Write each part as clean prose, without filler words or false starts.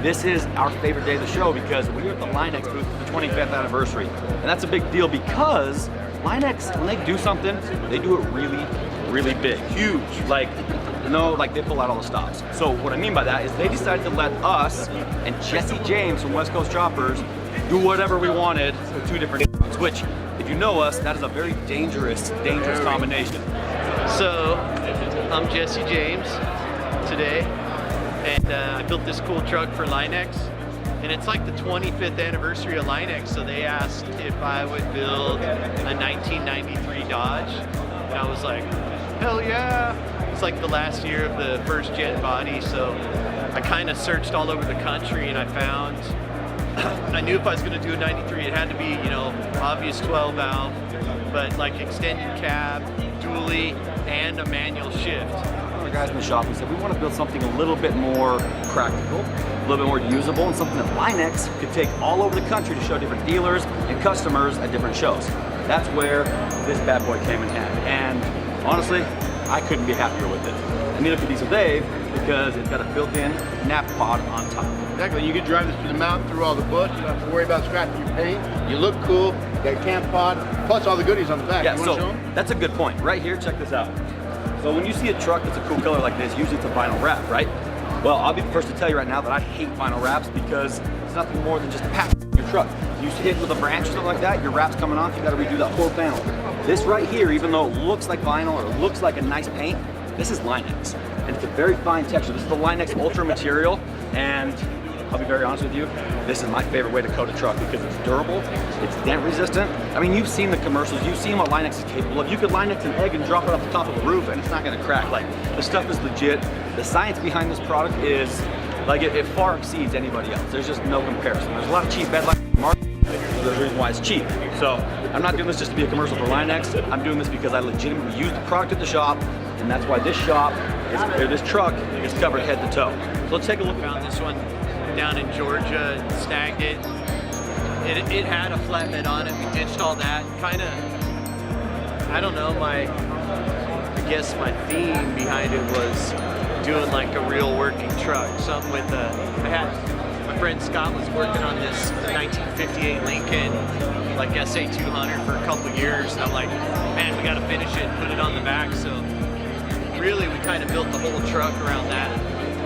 this is our favorite day of the show because we are at the Line-X booth for the 25th anniversary. And that's a big deal because Line-X, when they do something, they do it really, really big. Huge. Like they pull out all the stops. So what I mean by that is they decided to let us and Jesse James from West Coast Choppers do whatever we wanted with two different trucks, which, if you know us, that is a very dangerous combination. So, I'm Jesse James today, and I built this cool truck for Line-X, and it's like the 25th anniversary of Line-X, so they asked if I would build a 1993 Dodge, and I was like, hell yeah! It's like the last year of the first gen body, so I kind of searched all over the country, and I found, I knew if I was going to do a 93, it had to be, you know, obvious 12 valve, but like extended cab, dually, and a manual shift. One of the guys in the shop, we said we want to build something a little bit more practical, a little bit more usable, and something that Line-X could take all over the country to show different dealers and customers at different shows. That's where this bad boy came in handy. And honestly, I couldn't be happier with it. I need a diesel Dave because it's got a built-in nap pod on top. Exactly, you can drive this through the mountain, through all the bush, you don't have to worry about scratching your paint. You look cool, you got a camp pod, plus all the goodies on the back. Yeah, you so show them? that's a good point. Right here, check this out. So when you see a truck that's a cool color like this, usually it's a vinyl wrap, right? Well, I'll be the first to tell you right now that I hate vinyl wraps because it's nothing more than just a patch on your truck. You hit with a branch or something like that, your wrap's coming off, you gotta redo that whole panel. This right here, even though it looks like vinyl or it looks like a nice paint, this is Line-X. And it's a very fine texture. This is the Line-X Ultra material, and I'll be very honest with you, this is my favorite way to coat a truck because it's durable, it's dent resistant. I mean, you've seen the commercials, you've seen what Line-X is capable of. You could Line-X an egg and drop it off the top of a roof and it's not gonna crack. Like, the stuff is legit. The science behind this product is, like, it far exceeds anybody else. There's just no comparison. There's a lot of cheap headlines in the market. There's a reason why it's cheap. So, I'm not doing this just to be a commercial for Line-X. I'm doing this because I legitimately use the product at the shop, and that's why this shop, this truck is covered head to toe. So let's take a look. Found this one down in Georgia and snagged it. It had a flatbed on it. We ditched all that. Kind of, I don't know, I guess my theme behind it was doing like a real working truck. Something with my friend Scott was working on this 1958 Lincoln, like SA200 for a couple of years. And I'm like, man, we got to finish it and put it on the back. So really, we kind of built the whole truck around that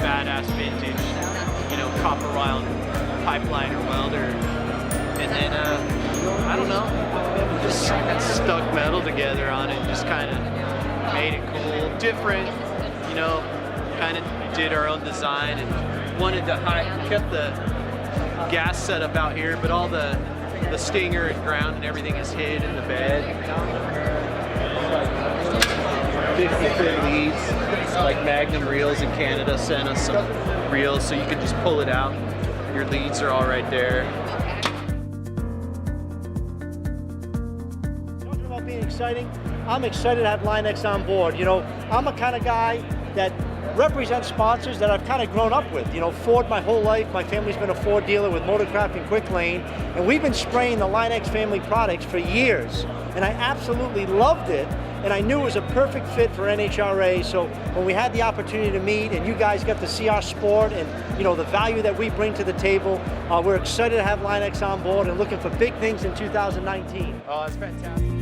badass vintage, you know, copper wound pipeline or welder. And then, I don't know, just stuck metal together on it and just kind of made it cool, different, you know, kind of did our own design and wanted to kept the gas setup out here, but all the stinger and ground and everything is hid in the bed. 50-foot leads, like Magnum reels in Canada sent us some reels so you can just pull it out. Your leads are all right there. Talking about being exciting, I'm excited to have Line-X on board. You know, I'm a kind of guy that represents sponsors that I've kind of grown up with. You know, Ford my whole life. My family's been a Ford dealer with Motorcraft and Quick Lane, and we've been spraying the Line-X family products for years. And I absolutely loved it, and I knew it was a perfect fit for NHRA. So when we had the opportunity to meet, and you guys got to see our sport and, you know, the value that we bring to the table, we're excited to have Line-X on board and looking for big things in 2019. Oh, it's fantastic.